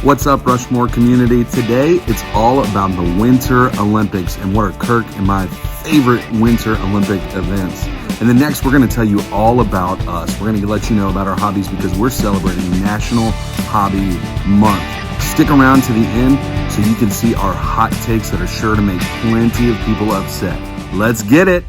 What's up, Rushmore community? Today, it's all about the Winter Olympics and what are Kirk and my favorite Winter Olympic events. And then next, we're going to tell you all about us. We're going to let you know about our hobbies because we're celebrating National Hobby Month. Stick around to the end so you can see our hot takes that are sure to make plenty of people upset. Let's get it.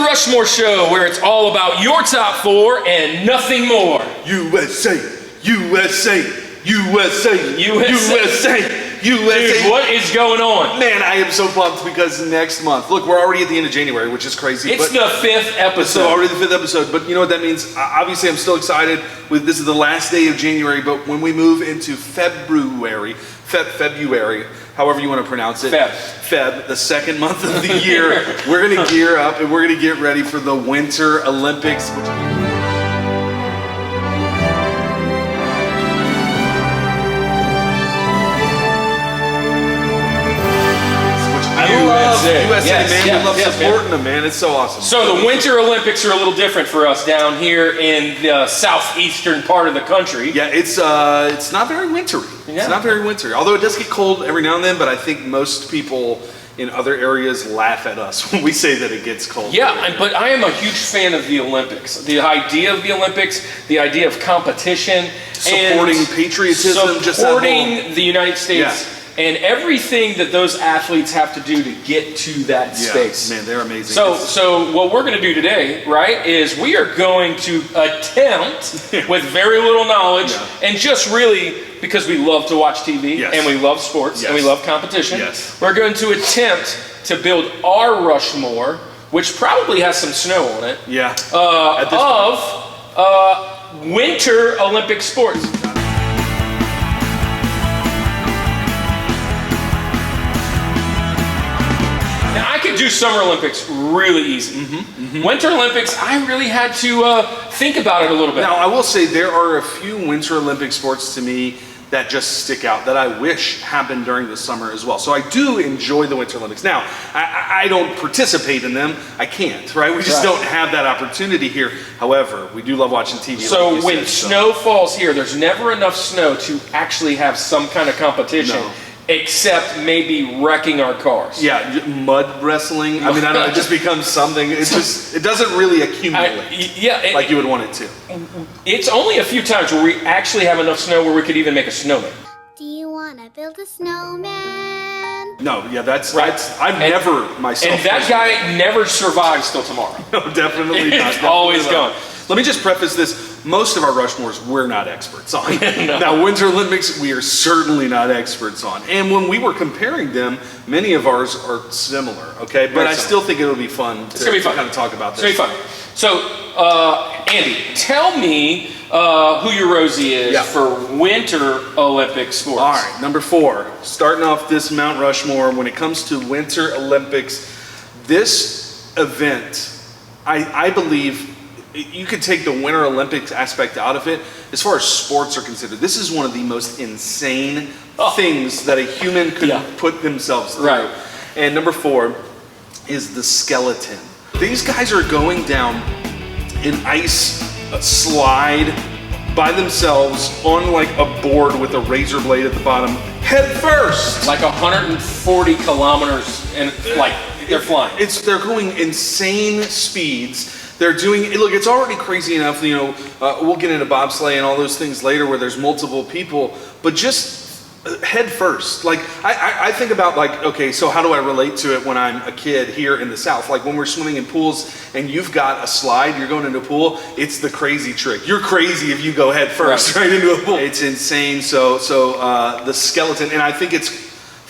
Rushmore Show, where it's all about your top four and nothing more. USA, USA, USA, USA. Dude, what is going on? Man, I am so pumped because next month, look, we're already at the end of January, which is crazy. It's the 5th episode. So already the 5th episode, but you know what that means? Obviously, I'm still excited. This is the last day of January, but when we move into February, however you want to pronounce it. Feb, the second month of the year, we're going to gear up and we're going to get ready for the Winter Olympics. USA, man. We love supporting them, man. It's so awesome. So the Winter Olympics are a little different for us down here in the southeastern part of the country. Yeah, it's not very wintry. Yeah. It's not very wintry. Although it does get cold every now and then, but I think most people in other areas laugh at us when we say that it gets cold. Yeah, but I am a huge fan of the Olympics. The idea of the Olympics, the idea of competition, supporting patriotism, supporting the United States. Yeah. And everything that those athletes have to do to get to that space. Man, they're amazing. So what we're going to do today, right, is we are going to attempt, with very little knowledge, and just really because we love to watch TV, and we love sports, and we love competition, we're going to attempt to build our Rushmore, which probably has some snow on it, of Winter Olympic sports. Do Summer Olympics really easy. Winter Olympics, I really had to think about it a little bit. Now, I will say there are a few Winter Olympic sports to me that just stick out that I wish happened during the summer as well. So I do enjoy the Winter Olympics. Now, I don't participate in them. I can't, right? We just don't have that opportunity here. However, we do love watching TV. So like when snow falls here, there's never enough snow to actually have some kind of competition. No. Except maybe wrecking our cars. Yeah, mud wrestling. I mean, I don't know, it just becomes something. It doesn't really accumulate like you would want it to. It's only a few times where we actually have enough snow where we could even make a snowman. Do you want to build a snowman? No, that's right. I've never myself. And that guy never survives till tomorrow. No, definitely not. It's always gone. Let me just preface this. Most of our Rushmores, we're not experts on. No. Now, Winter Olympics, we are certainly not experts on. And when we were comparing them, many of ours are similar, okay? But I still think it'll be fun to kind of talk about this. It's going to be fun. So, Andy, tell me who your Rosie is for Winter Olympic sports. All right, number 4. Starting off this Mount Rushmore, when it comes to Winter Olympics, this event, I believe, you could take the Winter Olympics aspect out of it. As far as sports are considered, this is one of the most insane things that a human could put themselves through. Right. And number 4 is the skeleton. These guys are going down an ice slide by themselves on like a board with a razor blade at the bottom, head first. Like 140 kilometers, and like they're flying. They're going insane speeds. They're doing, look, it's already crazy enough, you know, we'll get into bobsleigh and all those things later where there's multiple people, but just head first. Like, I think about like, okay, so how do I relate to it when I'm a kid here in the South? Like when we're swimming in pools and you've got a slide, you're going into a pool, it's the crazy trick. You're crazy if you go head first right into a pool. It's insane. So the skeleton, and I think it's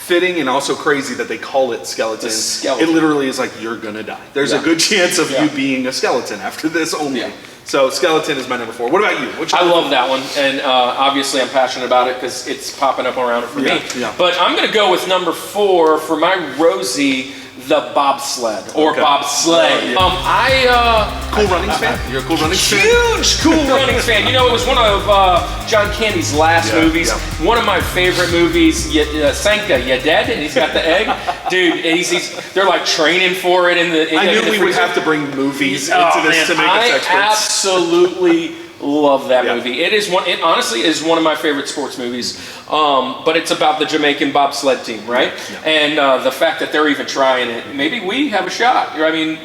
fitting and also crazy that they call it skeleton. It literally is like, you're gonna die. There's a good chance of you being a skeleton after this only. So skeleton is my number 4. What about you? I love that one, and obviously I'm passionate about it because it's popping up around it for me. But I'm going to go with number 4 for my Rosie. the bobsled or bobsleigh. Cool Runnings fan? You're a Cool Runnings fan? Huge Cool Runnings fan. You know, it was one of John Candy's last movies. Yeah. One of my favorite movies. Sanka, you dead? And he's got the egg, dude. And they're like training for it in the. I knew we would have to bring movies into this to make us experts. I absolutely love that movie. It honestly is one of my favorite sports movies. But it's about the Jamaican bobsled team, right? Yeah. And the fact that they're even trying it. Maybe we have a shot. I mean,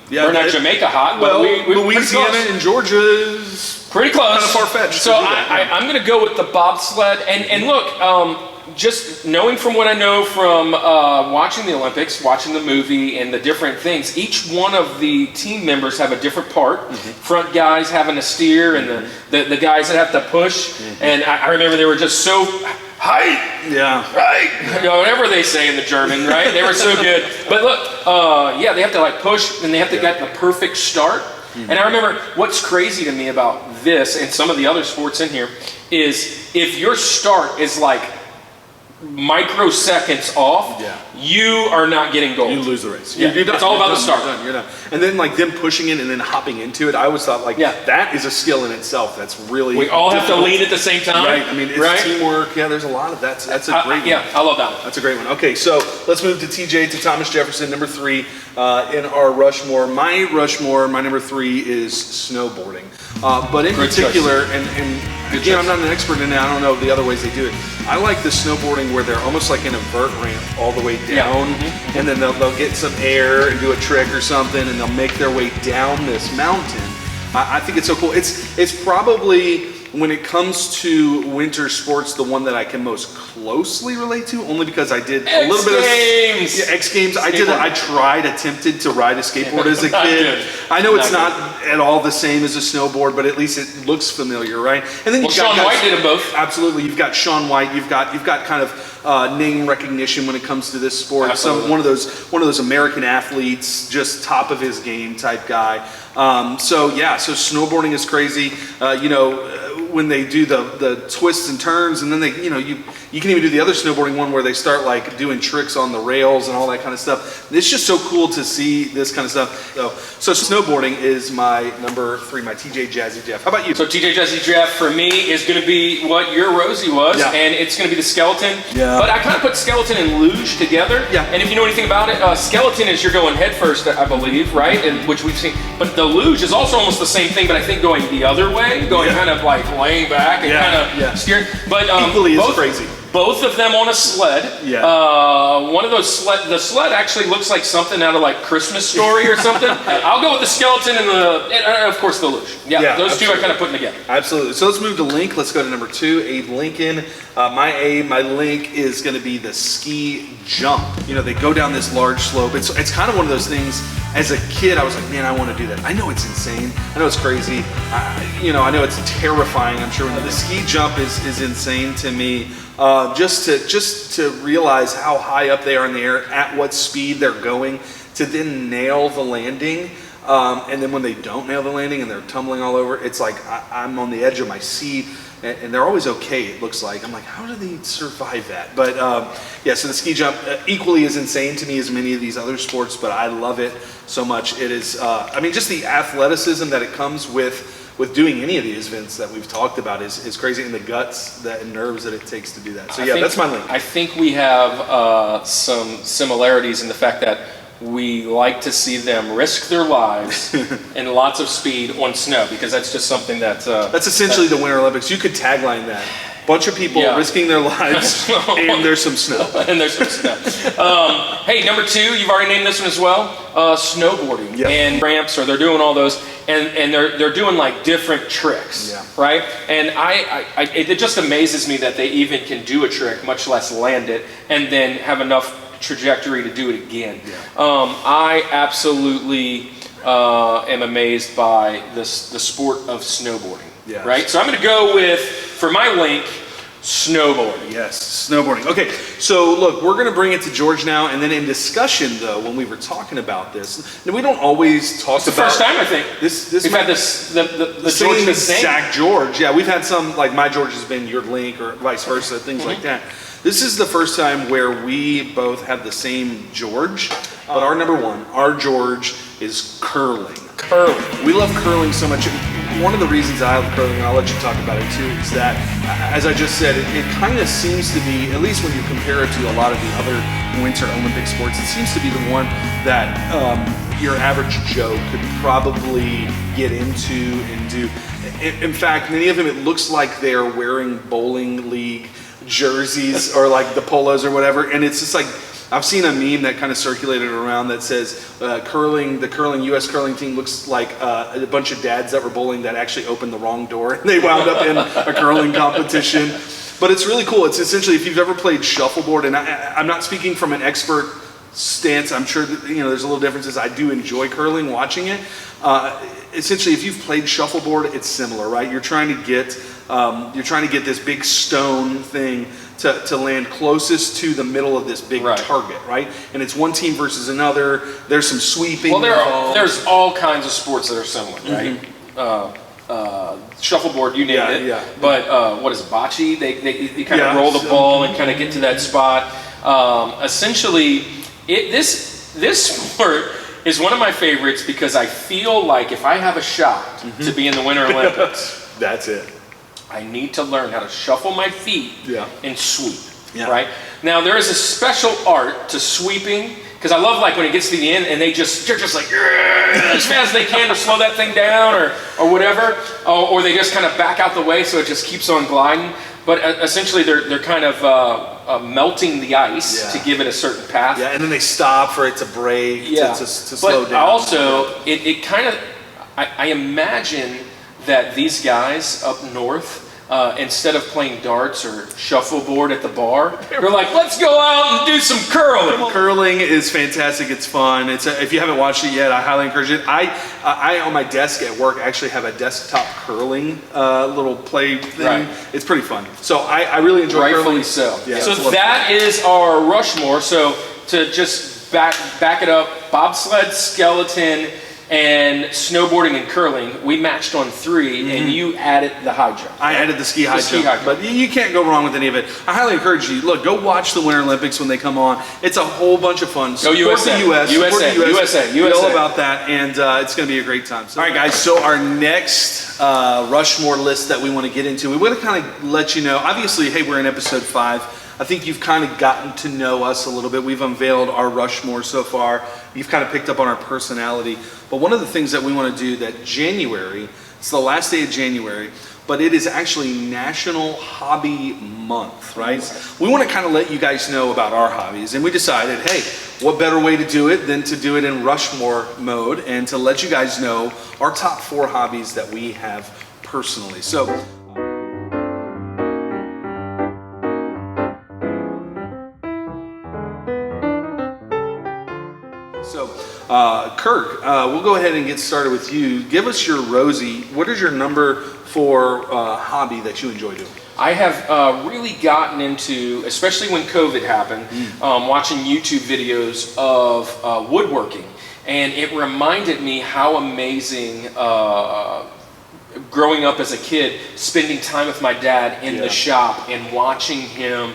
we're not Jamaica hot, but we're Louisiana and Georgia is pretty close. Kind of far-fetched. So I'm going to go with the bobsled. And look, just knowing from what I know from watching the Olympics, watching the movie, and the different things, each one of the team members have a different part. Front guys having to steer, and the guys that have to push. And I remember they were just so height, right? Whatever they say in the German, right? They were so good. But look, they have to like push, and they have to get the perfect start. And I remember what's crazy to me about this and some of the other sports in here is if your start is like microseconds off, you are not getting gold. You lose the race. Yeah. It's all about the start. You're done. And then like them pushing it and then hopping into it, I always thought like that is a skill in itself. That's really we all have to lean at the same time. Right. I mean, it's teamwork. Yeah, there's a lot of that. That's a great one. Yeah, I love that one. That's a great one. Okay, so let's move to TJ, to Thomas Jefferson, number 3 in our Rushmore. My Rushmore, my number 3 is snowboarding. But in particular, and again, I'm not an expert in it. I don't know the other ways they do it. I like the snowboarding where they're almost like in a vert ramp all the way down, and then they'll get some air and do a trick or something, and they'll make their way down this mountain. I think it's so cool. It's probably, when it comes to winter sports, the one that I can most closely relate to, only because I did a little bit of X Games. Attempted to ride a skateboard as a kid. I know it's not at all the same as a snowboard, but at least it looks familiar, right? And then Shaun White did them both. Absolutely, you've got Shaun White. You've got kind of name recognition when it comes to this sport. One of those American athletes, just top of his game type guy. So snowboarding is crazy. When they do the twists and turns, and then you can even do the other snowboarding one where they start like doing tricks on the rails and all that kind of stuff. It's just so cool to see this kind of stuff. So snowboarding is my number 3, my TJ Jazzy Jeff. How about you? So TJ Jazzy Jeff for me is going to be what your Rosie was, and it's going to be the skeleton. Yeah. But I kind of put skeleton and luge together. Yeah. And if you know anything about it, skeleton is you're going head first, I believe, right? And which we've seen. But the luge is also almost the same thing, but I think going the other way, kind of like laying back and kind of steering. But equally as crazy. Both of them on a sled. One of those the sled actually looks like something out of like Christmas Story or something. I'll go with the skeleton and of course the luge. Those two are kind of putting together. Absolutely. So let's move to Link. Let's go to number 2, Abe Lincoln. My Link is going to be the ski jump. They go down this large slope. It's kind of one of those things. As a kid, I was like, man, I want to do that. I know it's insane. I know it's crazy. I know it's terrifying. I'm sure the ski jump is insane to me. Just to realize how high up they are in the air, at what speed they're going, to then nail the landing. And then when they don't nail the landing and they're tumbling all over, it's like I'm on the edge of my seat. And they're always okay, it looks like. I'm like, how do they survive that? But so the ski jump equally as insane to me as many of these other sports, but I love it so much. It is, just the athleticism that it comes with doing any of these events that we've talked about is crazy, and the guts and nerves that it takes to do that. So that's my Link. I think we have some similarities in the fact that we like to see them risk their lives and lots of speed on snow, because that's just something that's essentially the Winter Olympics. You could tagline that. Bunch of people risking their lives, and there's some snow. Hey, number 2, you've already named this one as well. Snowboarding and ramps, or they're doing all those, and they're doing like different tricks, right? And it just amazes me that they even can do a trick, much less land it, and then have enough trajectory to do it again. I absolutely am amazed by the sport of snowboarding. Right? So I'm going to go with, for my Link, snowboarding. Yes, snowboarding. Okay, so look, we're going to bring it to George now, and then in discussion, though, when we were talking about this, we don't always talk about... It's the first time, I think. We've had the same George exact George. Yeah, we've had some, like my George has been your Link, or vice versa, things like that. This is the first time where we both have the same George, but our number one, our George, is curling. Curling. We love curling so much. One of the reasons I love curling, and I'll let you talk about it too, is that, as I just said, it kind of seems to be, at least when you compare it to a lot of the other Winter Olympic sports, it seems to be the one that your average Joe could probably get into and do. In fact, many of them, it looks like they're wearing bowling league jerseys or like the polos or whatever, and it's just like, I've seen a meme that kind of circulated around that says the U.S. curling team looks like a bunch of dads that were bowling that actually opened the wrong door and they wound up in a curling competition. But it's really cool. It's essentially, if you've ever played shuffleboard, and I'm not speaking from an expert stance, I'm sure that, there's a little differences. I do enjoy curling, watching it. Essentially, if you've played shuffleboard, it's similar, right? You're trying to get this big stone thing to land closest to the middle of this big target, right? And it's one team versus another. There's some sweeping. Well, there's all kinds of sports that are similar, right? Shuffleboard, you named it. Yeah. But what is it, bocce? They kind of roll the ball and kind of get to that spot. Essentially, this sport is one of my favorites because I feel like if I have a shot to be in the Winter Olympics, that's it. I need to learn how to shuffle my feet and sweep, right? Now, there is a special art to sweeping, because I love like when it gets to the end and they're just like as fast as they can to slow that thing down or whatever, or they just kind of back out the way so it just keeps on gliding. But essentially they're kind of melting the ice to give it a certain path. Yeah, and then they stop for it to break, to slow down. But also, it kind of, I imagine that these guys up north, instead of playing darts or shuffleboard at the bar, they're like, let's go out and do some curling. Curling is fantastic. It's fun. If you haven't watched it yet, I highly encourage it. I on my desk at work actually have a desktop curling little play thing. Right. It's pretty fun. So I really enjoy curling. Rightfully so. Yeah, so that is our Rushmore. So to just back it up, bobsled, skeleton, and snowboarding and curling, we matched on 3, and you added the high jump. I added the ski high jump, but you can't go wrong with any of it. I highly encourage you, look, go watch the Winter Olympics when they come on. It's a whole bunch of fun. Go USA. Support the US. USA. We're all about that, and it's going to be a great time. So, all right, guys, so our next Rushmore list that we want to get into, we want to kind of let you know, obviously, hey, we're in episode 5. I think you've kind of gotten to know us a little bit. We've unveiled our Rushmore so far. You've kind of picked up on our personality. But one of the things that we want to do that January, it's the last day of January, but it is actually National Hobby Month, right? We want to kind of let you guys know about our hobbies. And we decided, hey, what better way to do it than to do it in Rushmore mode and to let you guys know our top 4 hobbies that we have personally. So, Kirk, we'll go ahead and get started with you. Give us your Rosie. What is your number 4 hobby that you enjoy doing? I have really gotten into, especially when COVID happened, watching YouTube videos of woodworking. And it reminded me how amazing growing up as a kid, spending time with my dad in the shop and watching him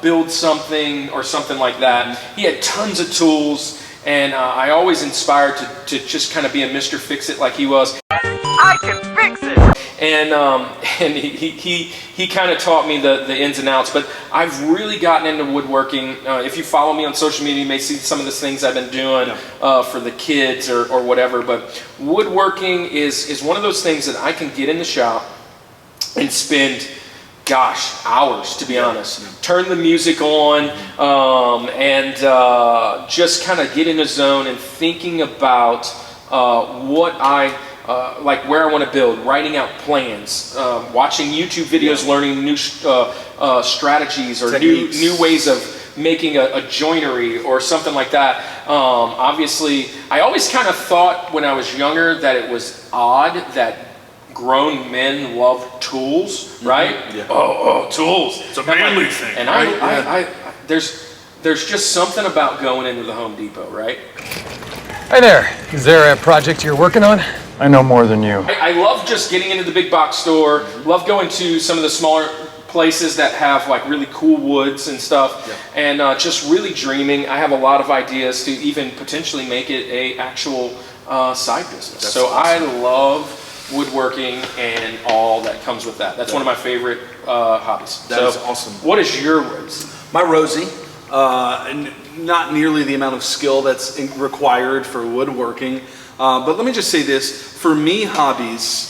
build something or something like that. He had tons of tools. And I always inspired to just kind of be a Mr. Fix-It like he was. I can fix it! And he kind of taught me the ins and outs. But I've really gotten into woodworking. If you follow me on social media, you may see some of the things I've been doing for the kids or whatever. But woodworking is one of those things that I can get in the shop and spend, gosh, hours, to be honest. Turn the music on and just kind of get in the zone and thinking about what I like, where I want to build, writing out plans, watching YouTube videos, learning new strategies or new ways of making a joinery or something like that. Obviously, I always kind of thought when I was younger that it was odd that grown men love tools, right? Yeah. Oh, tools. It's a manly thing. And I there's just something about going into the Home Depot, right? Hi there. Is there a project you're working on? I know more than you. I love just getting into the big box store, love going to some of the smaller places that have like really cool woods and stuff, and just really dreaming. I have a lot of ideas to even potentially make it a actual side business. That's so awesome. I love woodworking and all that comes with that. That's one of my favorite hobbies. That is awesome. What is your Rosie? My Rosie, not nearly the amount of skill that's required for woodworking, but let me just say this, for me, hobbies,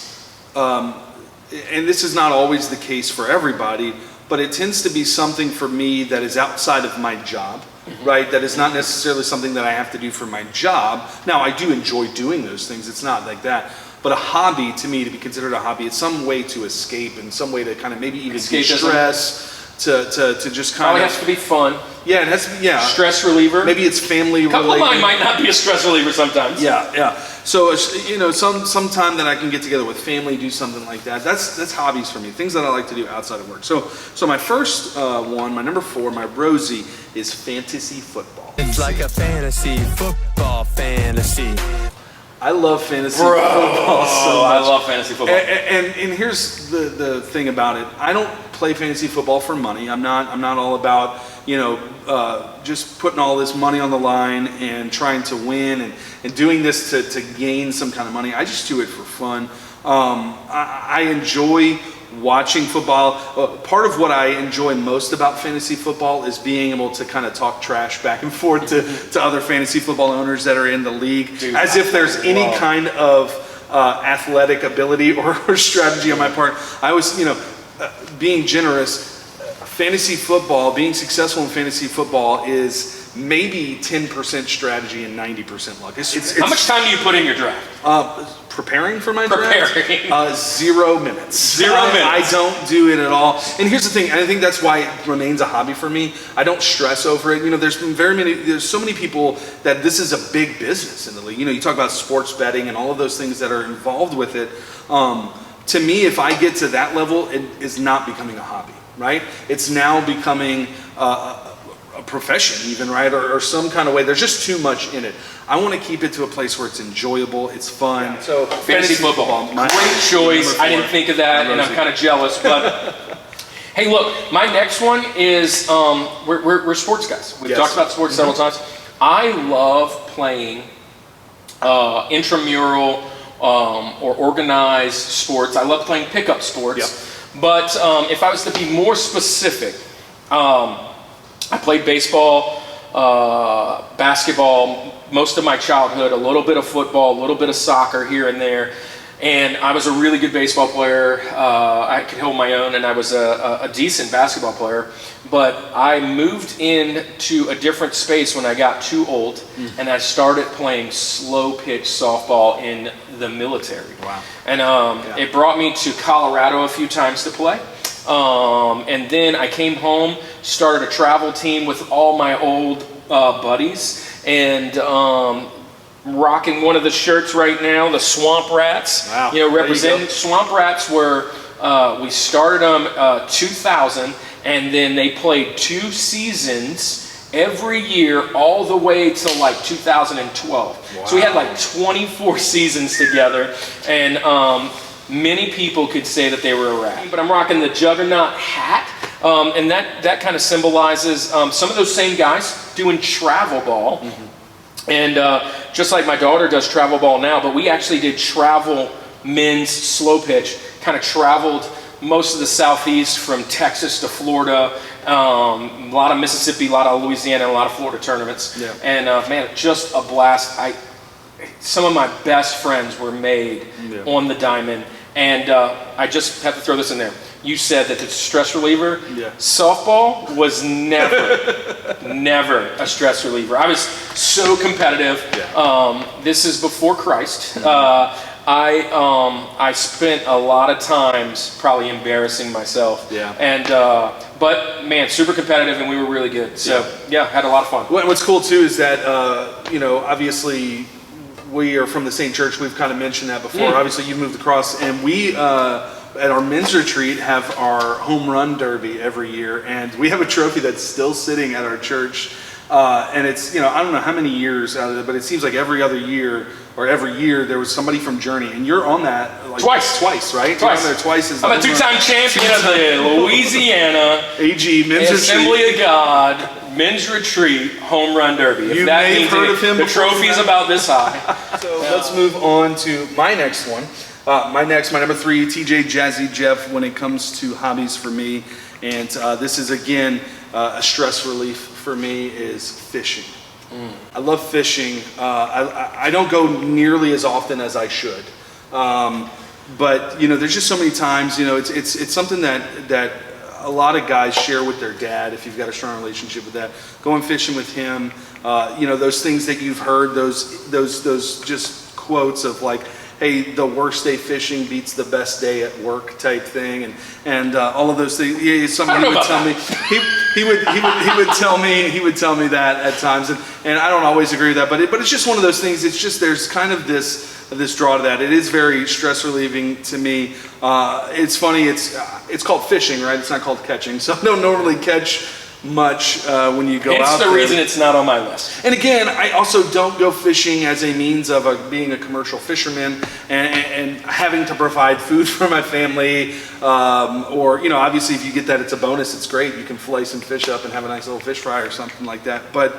and this is not always the case for everybody, but it tends to be something for me that is outside of my job, right? That is not necessarily something that I have to do for my job. Now, I do enjoy doing those things. It's not like that. But a hobby, to me, to be considered a hobby, it's some way to escape and some way to kind of maybe even de-stress, to just kind Probably of... has to be fun. Yeah, it has to be, yeah. Stress reliever. Maybe it's family related. Couple of mine might not be a stress reliever sometimes. Yeah. So, you know, some time that I can get together with family, do something like that. That's hobbies for me. Things that I like to do outside of work. So my first one, my number 4, my Rosie, is fantasy football. It's like a fantasy football fantasy. I love fantasy football so much. I love fantasy football. And here's the thing about it. I don't play fantasy football for money. I'm not all about, you know, just putting all this money on the line and trying to win and doing this to gain some kind of money. I just do it for fun. I enjoy watching football. Part of what I enjoy most about fantasy football is being able to kind of talk trash back and forth to other fantasy football owners that are in the league. Dude, as if there's any kind of athletic ability or strategy on my part. I was, you know, being generous, fantasy football, being successful in fantasy football is maybe 10% strategy and 90% luck. How much time do you put in your draft? Preparing for my draft? 0 minutes. 0 minutes. I don't do it at all. And here's the thing, and I think that's why it remains a hobby for me. I don't stress over it. You know, there's so many people that this is a big business in the league. You know, you talk about sports betting and all of those things that are involved with it. To me, if I get to that level, it is not becoming a hobby, right? It's now becoming a profession even, right? Or some kind of way. There's just too much in it. I want to keep it to a place where it's enjoyable, it's fun. Yeah. So fantasy football, great choice. I didn't think of that, and I'm kind of jealous. But hey, look, my next one is we're sports guys. We've talked about sports several times. I love playing intramural or organized sports. I love playing pickup sports. But if I was to be more specific, I played baseball, basketball, most of my childhood, a little bit of football, a little bit of soccer here and there. And I was a really good baseball player. I could hold my own, and I was a decent basketball player. But I moved into a different space when I got too old, and I started playing slow pitch softball in the military. Wow. And it brought me to Colorado a few times to play. And then I came home, started a travel team with all my old buddies, and rocking one of the shirts right now, the Swamp Rats. Wow. You know, representing Swamp Rats were, we started them 2000, and then they played 2 seasons every year all the way till like 2012. Wow. So we had like 24 seasons together, and many people could say that they were a rat. But I'm rocking the Juggernaut hat, and that kind of symbolizes some of those same guys doing travel ball. And just like my daughter does travel ball now, but we actually did travel men's slow pitch, kind of traveled most of the Southeast from Texas to Florida, a lot of Mississippi, a lot of Louisiana, and a lot of Florida tournaments. Yeah. And man, just a blast. Some of my best friends were made on the diamond. And I just have to throw this in there. You said that it's a stress reliever. Yeah. Softball was never a stress reliever. I was so competitive. Yeah. This is before Christ. I spent a lot of times probably embarrassing myself. Yeah. And but man, super competitive, and we were really good. So yeah, had a lot of fun. What's cool too is that you know, obviously we are from the same church. We've kind of mentioned that before. Obviously, you moved across, and we at our men's retreat have our home run derby every year, and we have a trophy that's still sitting at our church. And it's, I don't know how many years out of it, but it seems like every other year or every year there was somebody from Journey, and you're on that like Twice, right? Twice. You're on there twice. I'm a two-time champion of the Louisiana AG Men's Assembly Retreat. of God Men's Retreat Home Run Derby. If You that may have means heard anything. of him The before trophy's that. about this high. So let's move on to my next one. My number 3, TJ Jazzy Jeff, when it comes to hobbies for me. And this is, again, a stress relief for me, is fishing. I love fishing. I don't go nearly as often as I should. But, there's just so many times, it's something that a lot of guys share with their dad, if you've got a strong relationship with that. Going fishing with him, those things that you've heard, those just quotes of like, hey, the worst day fishing beats the best day at work type thing, and all of those things. Yeah, somebody would tell me. He would tell me that at times, and I don't always agree with that, but it's just one of those things. It's just there's kind of this draw to that. It is very stress relieving to me. It's funny. It's called fishing, right? It's not called catching. So I don't normally catch much when you go out It's the there. reason it's not on my list. And again, I also don't go fishing as a means of being a commercial fisherman and having to provide food for my family. Or, obviously if you get that, it's a bonus. It's great. You can fillet some fish up and have a nice little fish fry or something like that. But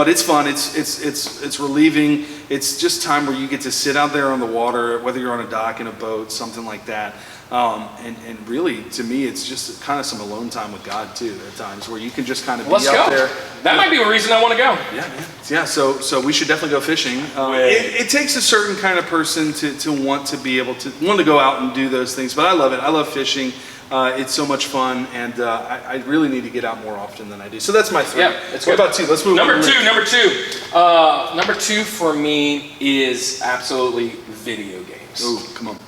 it's fun. It's relieving. It's just time where you get to sit out there on the water, whether you're on a dock, in a boat, something like that. And really, to me, it's just kind of some alone time with God too. At times where you can just kind of be out there. That might be a reason I want to go. Yeah. So we should definitely go fishing. It takes a certain kind of person to want to be able to go out and do those things. But I love it. I love fishing. It's so much fun, and I really need to get out more often than I do. So that's my 3. Yeah, it's what good. about 2? Let's move on. Number two for me is absolutely video games. Oh, come on.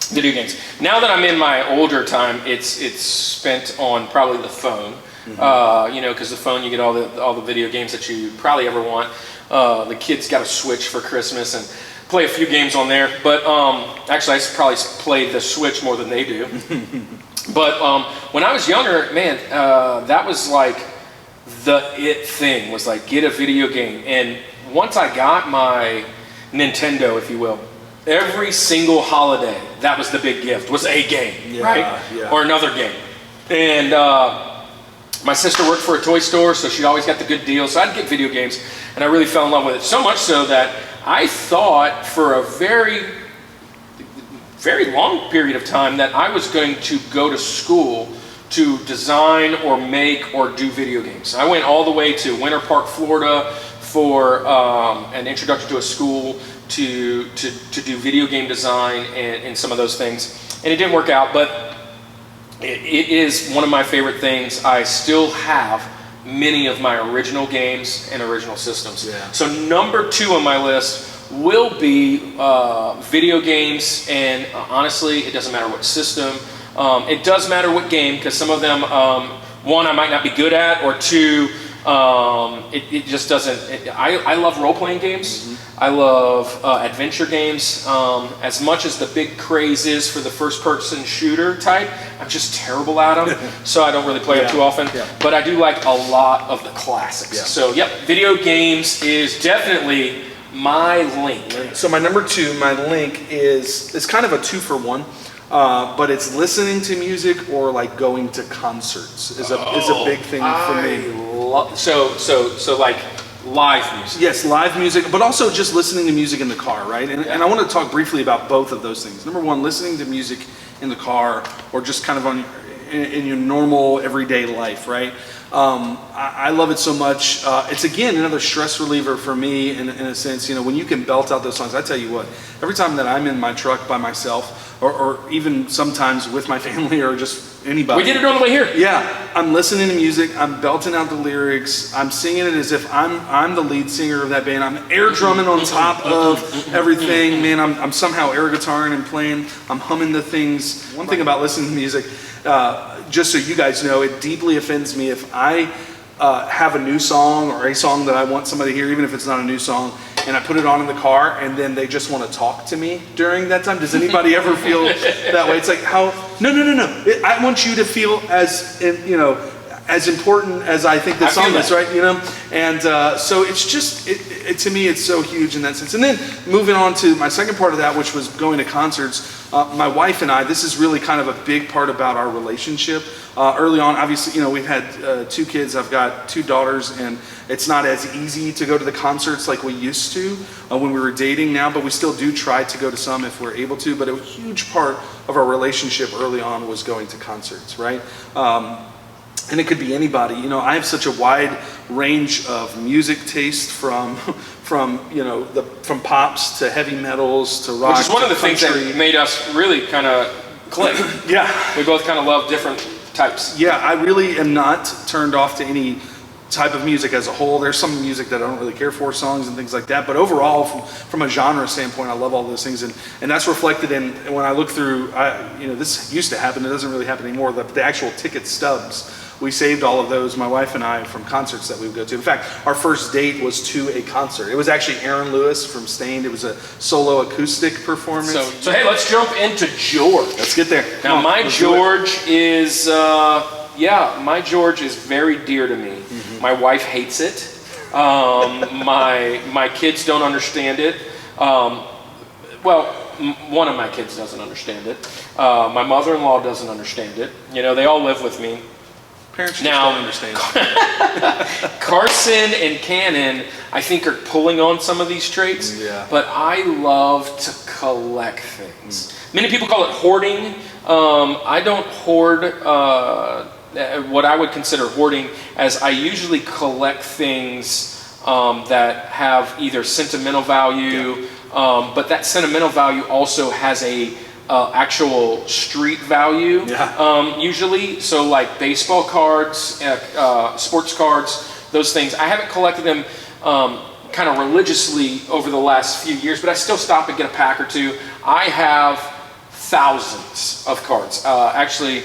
Video games. Now that I'm in my older time, it's spent on probably the phone. Because the phone, you get all the video games that you probably ever want. The kids got a Switch for Christmas and play a few games on there. But actually, I probably play the Switch more than they do. But when I was younger, man, that was like the it thing. Was like get a video game. And once I got my Nintendo, if you will, every single holiday, that was the big gift, was a game, right? Yeah. Or another game. And my sister worked for a toy store, so she always got the good deals. So I'd get video games, and I really fell in love with it. So much so that I thought for a very, very long period of time that I was going to go to school to design or make or do video games. I went all the way to Winter Park, Florida for an introduction to a school to do video game design and some of those things. And it didn't work out, but it is one of my favorite things. I still have many of my original games and original systems. Yeah. So number 2 on my list will be video games, and honestly, it doesn't matter what system. It does matter what game, because some of them, one, I might not be good at, or 2, it just doesn't. I love role-playing games. I love adventure games. As much as the big craze is for the first-person shooter type, I'm just terrible at them, so I don't really play them too often. Yeah. But I do like a lot of the classics. Yeah. So, yep, video games is definitely my link. So my number 2, my link is kind of a 2-for-1. But it's listening to music or like going to concerts is a big thing for me. So like live music. Yes, live music, but also just listening to music in the car, right? And I want to talk briefly about both of those things. Number 1, listening to music in the car or just kind of in your normal everyday life, right? I love it so much. It's again another stress reliever for me in a sense. When you can belt out those songs, I tell you what, every time that I'm in my truck by myself, or even sometimes with my family or just anybody. We did it on the way here. Yeah, I'm listening to music, I'm belting out the lyrics, I'm singing it as if I'm the lead singer of that band. I'm air drumming on top of everything. Man, I'm somehow air guitaring and playing. I'm humming the things. One thing about listening to music, just so you guys know, it deeply offends me if I have a new song or a song that I want somebody to hear, even if it's not a new song, and I put it on in the car and then they just want to talk to me during that time. Does anybody ever feel that way? It's like, no. I want you to feel as, as important as I think this song is, right? You know, and so it's just to me it's so huge in that sense. And then moving on to my second part of that, which was going to concerts. My wife and I, this is really kind of a big part about our relationship. Early on, obviously, you know, we've had 2 kids. I've got 2 daughters, and it's not as easy to go to the concerts like we used to when we were dating now, but we still do try to go to some if we're able to. But a huge part of our relationship early on was going to concerts, right? And it could be anybody. You know, I have such a wide range of music taste from you know, from pops to heavy metals to rock. Which is one of the country. things that made us really kind of click. Yeah. We both kind of love different types. Yeah, I really am not turned off to any type of music as a whole. There's some music that I don't really care for, songs and things like that. But overall, from a genre standpoint, I love all those things, and that's reflected in when I look through. You know, this used to happen. It doesn't really happen anymore. The actual ticket stubs. We saved all of those, my wife and I, from concerts that we would go to. In fact, our first date was to a concert. It was actually Aaron Lewis from Stained. It was a solo acoustic performance. So hey, let's jump into George. Let's get there. Now, my George is, my George is very dear to me. Mm-hmm. My wife hates it. My kids don't understand it. One of my kids doesn't understand it. My mother-in-law doesn't understand it. You know, they all live with me. Parents just don't understand. Carson and Cannon, I think, are pulling on some of these traits. Yeah. But I love to collect things. Many people call it hoarding. I don't hoard what I would consider hoarding, as I usually collect things that have either sentimental value, but that sentimental value also has a actual street value, usually. So like baseball cards, sports cards, those things. I haven't collected them kind of religiously over the last few years, but I still stop and get a pack or 2. I have thousands of cards. Actually,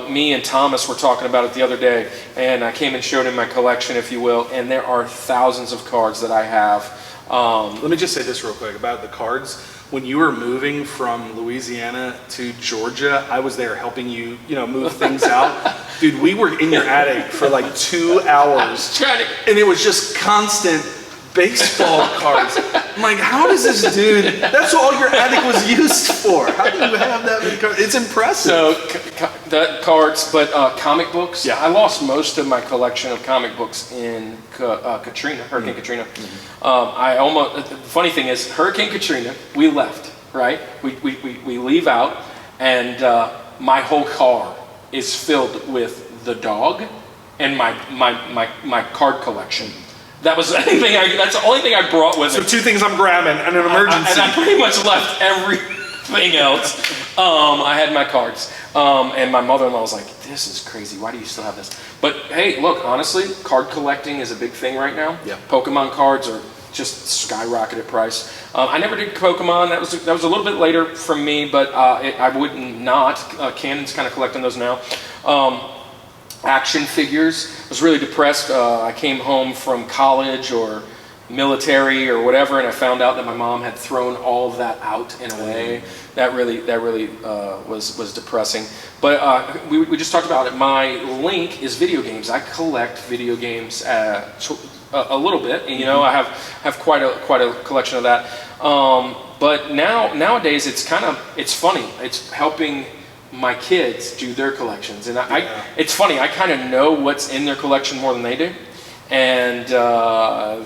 me and Thomas were talking about it the other day, and I came and showed him my collection, if you will, and there are thousands of cards that I have. Let me just say this real quick about the cards. When you were moving from Louisiana to Georgia, I was there helping you, move things out. Dude, we were in your attic for like 2 hours, and it was just constant baseball cards. I'm like, how does this dude, that's all your attic was used for. How do you have that many cards? It's impressive. So, that cards, but comic books. Yeah, I lost most of my collection of comic books in Hurricane Katrina. Mm-hmm. The funny thing is, Hurricane Katrina, we left, right? We leave out, and my whole car is filled with the dog and my card collection. That's the only thing I brought with me. So 2 things I'm grabbing and an emergency. And I pretty much left everything else. I had my cards. And my mother-in-law was like, this is crazy. Why do you still have this? But hey, look, honestly, card collecting is a big thing right now. Yeah. Pokemon cards are just skyrocketed price. I never did Pokemon. That was a little bit later from me, but I wouldn't not. Cannon's kind of collecting those now. Action figures. I was really depressed. I came home from college or military or whatever, and I found out that my mom had thrown all of that out in a way. That really was depressing. But we just talked about it. My link is video games. I collect video games a little bit, and I have quite a collection of that. But nowadays it's funny. It's helping my kids do their collections, and it's funny, I kind of know what's in their collection more than they do, and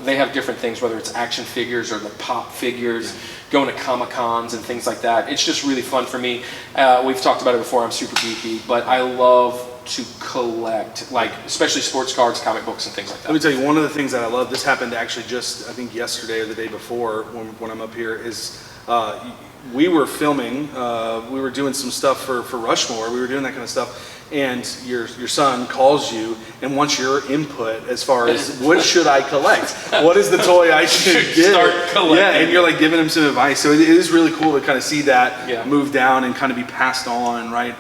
they have different things, whether it's action figures or the pop figures, going to Comic-Cons and things like that. It's just really fun for me. We've talked about it before, I'm super geeky, but I love to collect, like especially sports cards, comic books, and things like that. Let me tell you, one of the things that I love, this happened actually just, I think yesterday or the day before when I'm up here, is we were filming, we were doing some stuff for Rushmore, we were doing that kind of stuff, and your son calls you and wants your input as far as what should I collect? What is the toy I should get? Start collecting. Yeah, and you're like giving him some advice. So it is really cool to kind of see that move down and kind of be passed on, right?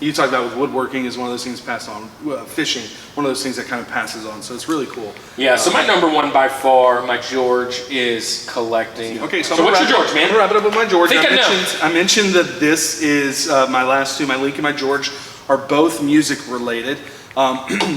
You talked about with woodworking is one of those things passed on. Fishing, one of those things that kind of passes on. So it's really cool. Yeah, so my number one by far, my George, is collecting. Okay, so what's your George, man? I'm gonna wrap it up with my George. I mentioned that this is my last 2, my Link and my George, are both music related.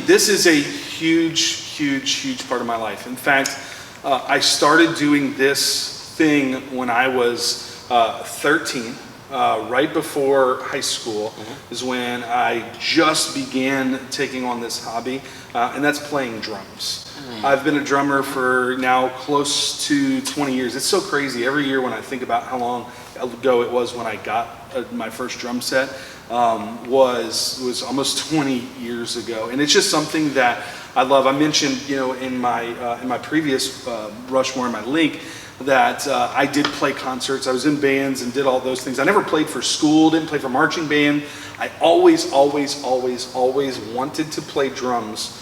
This is a huge part of my life. In fact, I started doing this thing when I was 13. Right before high school is when I just began taking on this hobby, and that's playing drums. I've been a drummer for now close to 20 years. It's so crazy. Every year when I think about how long ago it was when I got my first drum set, was almost 20 years ago, and it's just something that I love. I mentioned, in my previous Rushmore, in my link, that I did play concerts. I was in bands and did all those things. I never played for school, didn't play for marching band. I always wanted to play drums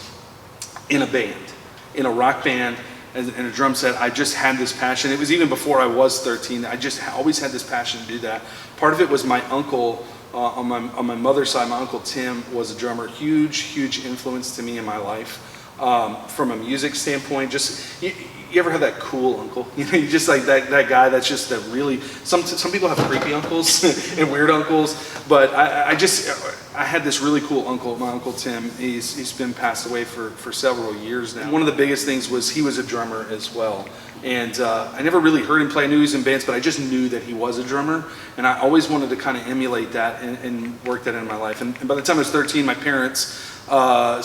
in a band, in a rock band, and in a drum set. I just had this passion. It was even before I was 13. I just always had this passion to do that. Part of it was my uncle, on my mother's side, my Uncle Tim was a drummer. Huge influence to me in my life. From a music standpoint, just you ever have that cool uncle? You just like that guy that's just that really. Some people have creepy uncles and weird uncles, but I had this really cool uncle, my Uncle Tim. He's been passed away for several years now. One of the biggest things was he was a drummer as well. And I never really heard him play. I knew he was in bands, but I just knew that he was a drummer. And I always wanted to kind of emulate that and work that in my life. And by the time I was 13, my parents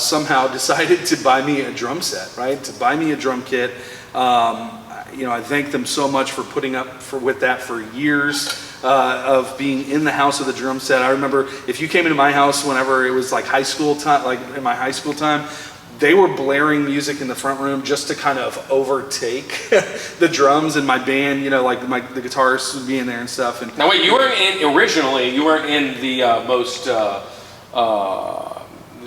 somehow decided to buy me a drum set, right? To buy me a drum kit. I thank them so much for putting up with that for years of being in the house with a drum set. I remember if you came into my house whenever it was like high school time, like in my high school time, they were blaring music in the front room just to kind of overtake the drums and my band, like the guitarists would be in there and stuff. And now wait, you weren't in the most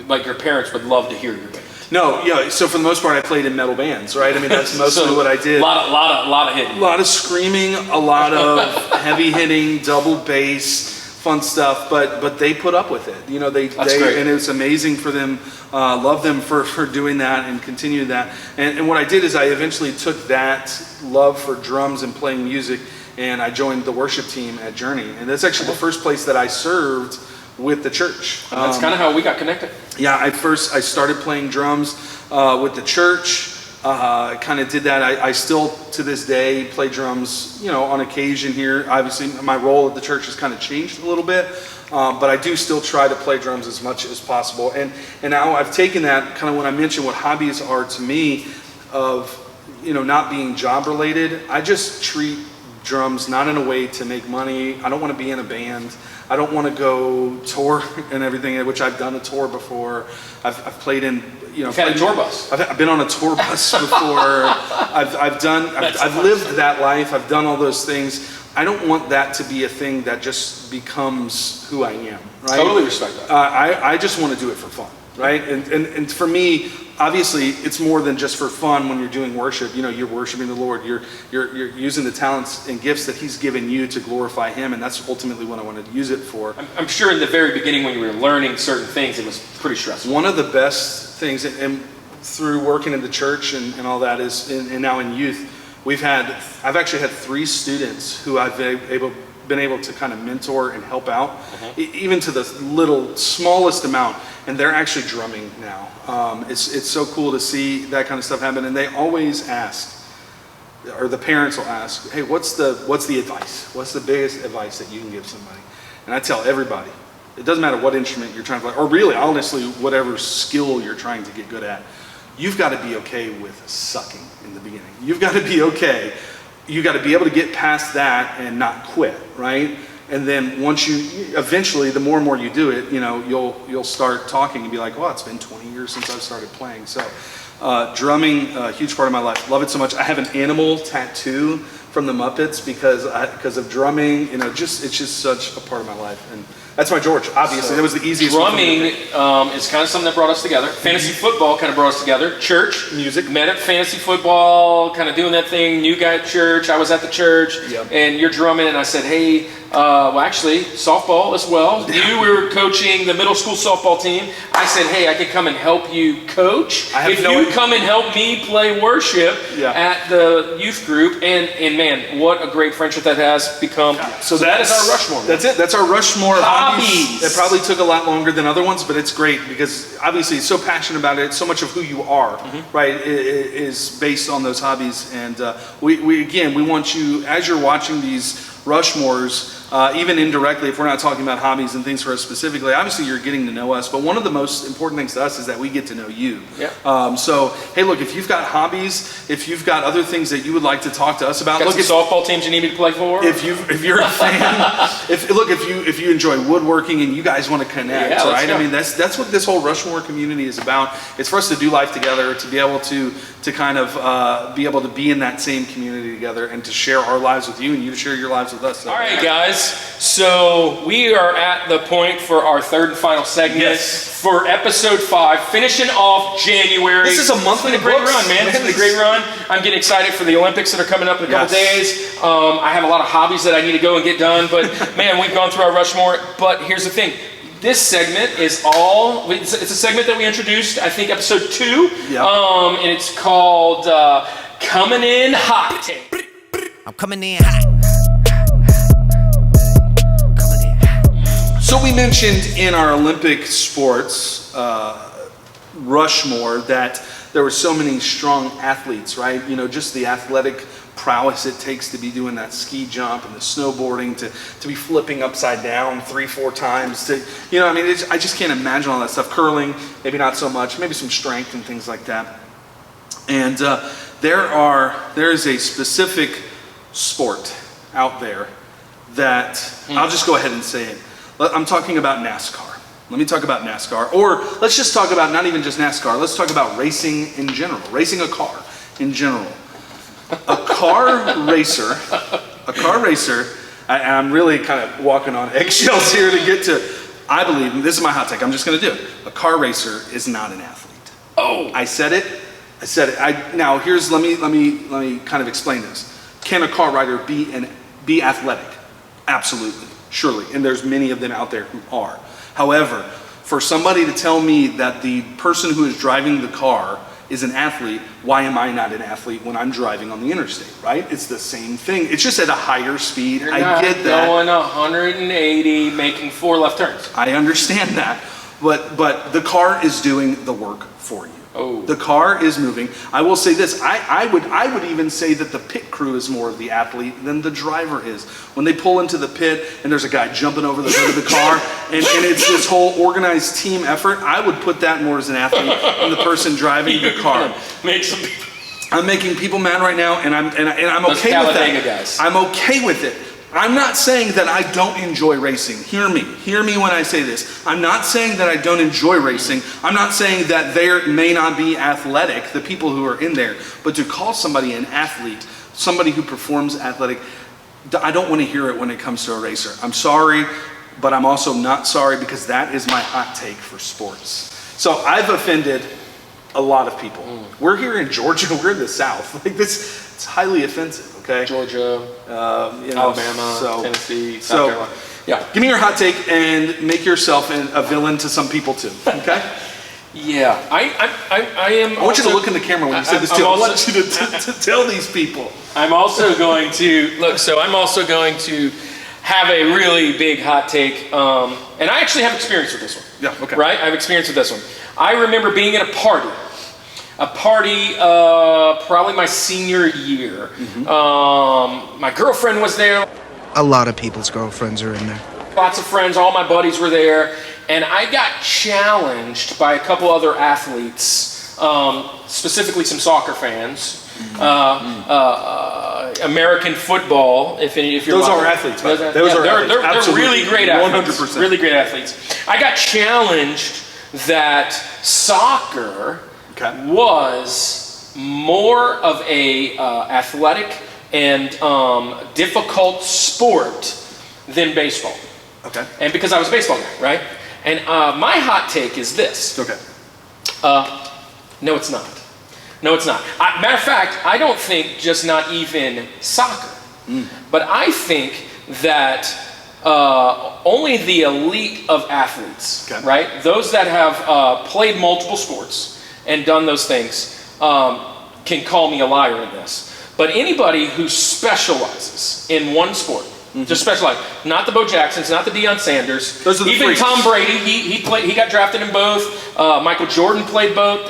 like your parents would love to hear your band. No, yeah. So for the most part, I played in metal bands, right? I mean, that's mostly what I did. A lot of hitting. A lot of screaming, a lot of heavy hitting, double bass, fun stuff. But they put up with it. That's great. And it's amazing for them. Love them for doing that and continue that. And what I did is I eventually took that love for drums and playing music, and I joined the worship team at Journey. And that's actually the first place that I served with the church. That's kind of how we got connected. Yeah, I started playing drums with the church. Kind of did that. I still, to this day, play drums, on occasion here. Obviously, my role at the church has kind of changed a little bit, but I do still try to play drums as much as possible. And now I've taken that, kind of when I mentioned what hobbies are to me, of, not being job related, I just treat drums not in a way to make money. I don't want to be in a band. I don't want to go tour and everything, which I've done a tour before. I've played in, You've had a tour bus. I've been on a tour bus before. I've lived that life. I've done all those things. I don't want that to be a thing that just becomes who I am, right? Totally respect that. I just want to do it for fun, right? And for me, obviously, it's more than just for fun when you're doing worship. You're worshiping the Lord. You're using the talents and gifts that He's given you to glorify Him, and that's ultimately what I want to use it for. I'm sure in the very beginning when you were learning certain things, it was pretty stressful. One of the best things, and through working in the church and all that is, and now in youth, I've actually had 3 students who I've been able to kind of mentor and help out, even to the smallest amount, and they're actually drumming now. It's so cool to see that kind of stuff happen, and they always ask, or the parents will ask, hey, what's the advice? What's the biggest advice that you can give somebody? And I tell everybody, it doesn't matter what instrument you're trying to play, or really, honestly, whatever skill you're trying to get good at, you've got to be okay with sucking in the beginning. You've got to be okay. You got to be able to get past that and not quit, right? And then once eventually, the more and more you do it, you'll start talking and be like, well, it's been 20 years since I've started playing. So drumming, a huge part of my life. Love it so much. I have an animal tattoo from the Muppets because of drumming. It's just such a part of my life. And that's my George, obviously. That was the easiest one. Drumming is kind of something that brought us together. Fantasy football kind of brought us together. Church. Music. Met at fantasy football, kind of doing that thing. New guy at church. I was at the church. Yep. And you're drumming. And I said, hey, well, actually, softball as well. You were coaching the middle school softball team. I said, hey, I could come and help you coach. If you come and help me play worship at the youth group. And man, what a great friendship that has become. So that is our Rushmore. That's it. That's our Rushmore of hobbies. It probably took a lot longer than other ones, but it's great because obviously he's so passionate about it. So much of who you are, right, is based on those hobbies. And we want you, as you're watching these Rushmores, even indirectly, if we're not talking about hobbies and things for us specifically, obviously you're getting to know us, but one of the most important things to us is that we get to know you. So, hey, look, if you've got hobbies, if you've got other things that you would like to talk to us about, look, softball teams you need me to play for. If you're a fan, if you enjoy woodworking and you guys want to connect, right? I mean, that's what this whole Rushmore community is about. It's for us to do life together, to be able to kind of be able to be in that same community together and to share our lives with you and you to share your lives with us. So. All right, guys. So we are at the point for our third and final segment for episode 5, finishing off January. This is a monthly great run, man. It's been a great run. I'm getting excited for the Olympics that are coming up in a couple days. I have a lot of hobbies that I need to go and get done, but man, we've gone through our Rushmore. But here's the thing. This segment is it's a segment that we introduced, I think, episode 2. And it's called Coming In Hot Take. I'm coming in hot. So we mentioned in our Olympic sports Rushmore that there were so many strong athletes, right? You know, just the athletic prowess it takes to be doing that ski jump and the snowboarding, to be flipping upside down 3-4 times, I mean, I just can't imagine all that stuff. Curling, maybe not so much, maybe some strength and things like that. And there is a specific sport out there that I'll just go ahead and say it. I'm talking about NASCAR. Let me talk about NASCAR. Or let's just talk about not even just NASCAR. Let's talk about racing in general. Racing a car in general. A car racer, and I'm really kind of walking on eggshells here to get to, I believe, and this is my hot take, I'm just going to do it. A car racer is not an athlete. Oh. I said it. Now let me kind of explain this. Can a car rider be athletic? Absolutely. Surely, and there's many of them out there who are. However, for somebody to tell me that the person who is driving the car is an athlete, why am I not an athlete when I'm driving on the interstate, right? It's the same thing. It's just at a higher speed. I get that. Going 180, making 4 left turns. I understand that, but the car is doing the work for you. Oh. The car is moving. I will say this, I would even say that the pit crew is more of the athlete than the driver is. When they pull into the pit and there's a guy jumping over the hood of the car and it's this whole organized team effort, I would put that more as an athlete than the person driving the car. I'm making people mad right now and I'm okay with that. Guys. I'm okay with it. I'm not saying that I don't enjoy racing. Hear me when I say this. I'm not saying that I don't enjoy racing. I'm not saying that they may not be athletic, the people who are in there. But to call somebody an athlete, somebody who performs athletic, I don't want to hear it when it comes to a racer. I'm sorry, but I'm also not sorry because that is my hot take for sports. So I've offended a lot of people. We're here in Georgia. We're in the South. Like this, it's highly offensive. Okay. Georgia, Alabama, Tennessee, South Carolina. Yeah. Give me your hot take and make yourself a villain to some people too. Okay. Yeah. I am. I want you to look in the camera when you say this too. I want you to tell these people. I'm also going to look. So I'm also going to have a really big hot take, and I actually have experience with this one. Yeah. Okay. Right. I have experience with this one. I remember being at a party, probably my senior year. My girlfriend was there. A lot of people's girlfriends are in there. Lots of friends, all my buddies were there, and I got challenged by a couple other athletes, specifically some soccer fans. American football, if you're those are athletes, those are they're really great athletes. 100%. Really great athletes. I got challenged that soccer was more of a athletic and difficult sport than baseball. Okay. And because I was a baseball guy, right? And my hot take is this. Okay. No, it's not. No, it's not. Matter of fact, I don't think just not even soccer, but I think that only the elite of athletes, right? Those that have played multiple sports and done those things can call me a liar in this. But anybody who specializes in one sport, just specialize, not the Bo Jacksons, not the Deion Sanders, those are the even freaks. Tom Brady, he got drafted in both. Michael Jordan played both.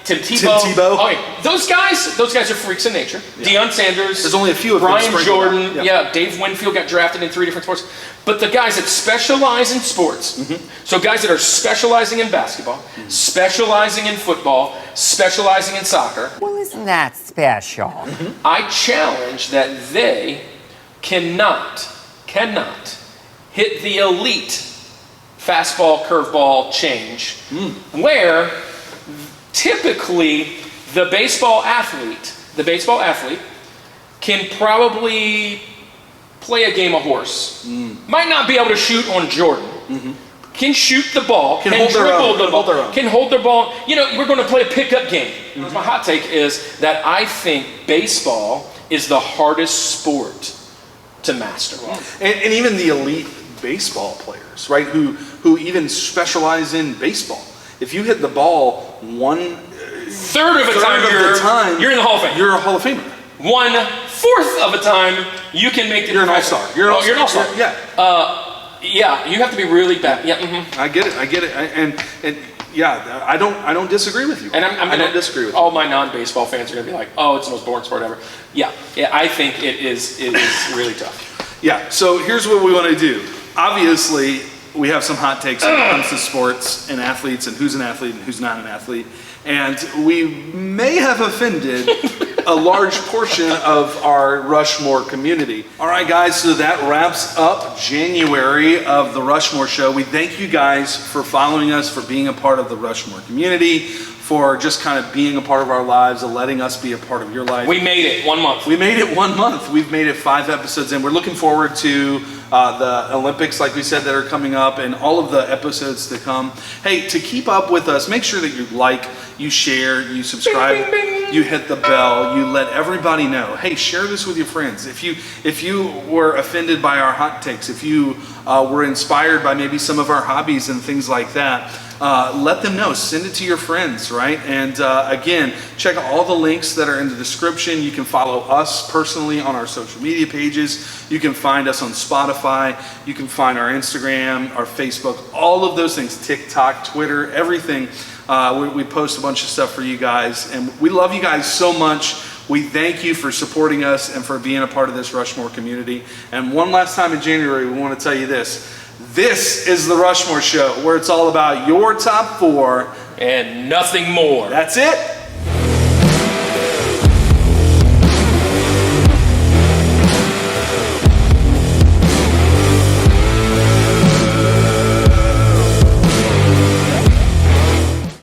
Tim Tebow. Oh, yeah. Those guys are freaks in nature. Yeah. Deion Sanders. There's only a few of them. Brian Jordan. Yeah. Dave Winfield got drafted in 3 different sports. But the guys that specialize in sports, so guys that are specializing in basketball, specializing in football, specializing in soccer. Well, isn't that special? I challenge that they cannot hit the elite fastball, curveball change, where typically the baseball athlete can probably play a game of horse. Might not be able to shoot on Jordan. Can shoot the ball, can dribble the ball, can hold their ball. You know, we're going to play a pickup game. My hot take is that I think baseball is the hardest sport to master. And even the elite baseball players, right, who even specialize in baseball. If you hit the ball one-third of the time, you're in the Hall of Fame. You're a Hall of Famer. 1/4 of the time, you can make the. You're an all-star. You're an all-star. Yeah, you have to be really bad. Yeah, I get it. And yeah, I don't disagree with you. And I don't disagree with you. All my non-baseball fans are gonna be like, "Oh, it's the most boring sport ever." Yeah, I think it is really tough. Yeah. So here's what we want to do. Obviously, we have some hot takes when it comes to sports and athletes and who's an athlete and who's not an athlete. And we may have offended a large portion of our Rushmore community. All right, guys, so that wraps up January of the Rushmore Show. We thank you guys for following us, for being a part of the Rushmore community, for just kind of being a part of our lives and letting us be a part of your life. We made it 1 month. We made it 1 month. We've made it 5 episodes, and we're looking forward to the Olympics, like we said, that are coming up, and all of the episodes to come. Hey, to keep up with us, make sure that you like, you share, you subscribe, bing, bing, bing. You hit the bell, you let everybody know. Hey, share this with your friends. If you were offended by our hot takes, if you were inspired by maybe some of our hobbies and things like that, let them know. Send it to your friends, right? And again, check out all the links that are in the description. You can follow us personally on our social media pages. You can find us on Spotify. You can find our Instagram, our Facebook, all of those things, TikTok, Twitter, everything. We post a bunch of stuff for you guys, and we love you guys so much. We thank you for supporting us and for being a part of this Rushmore community. And one last time in January, we want to tell you this. This is the Rushmore Show, where it's all about your top 4 and nothing more. That's it.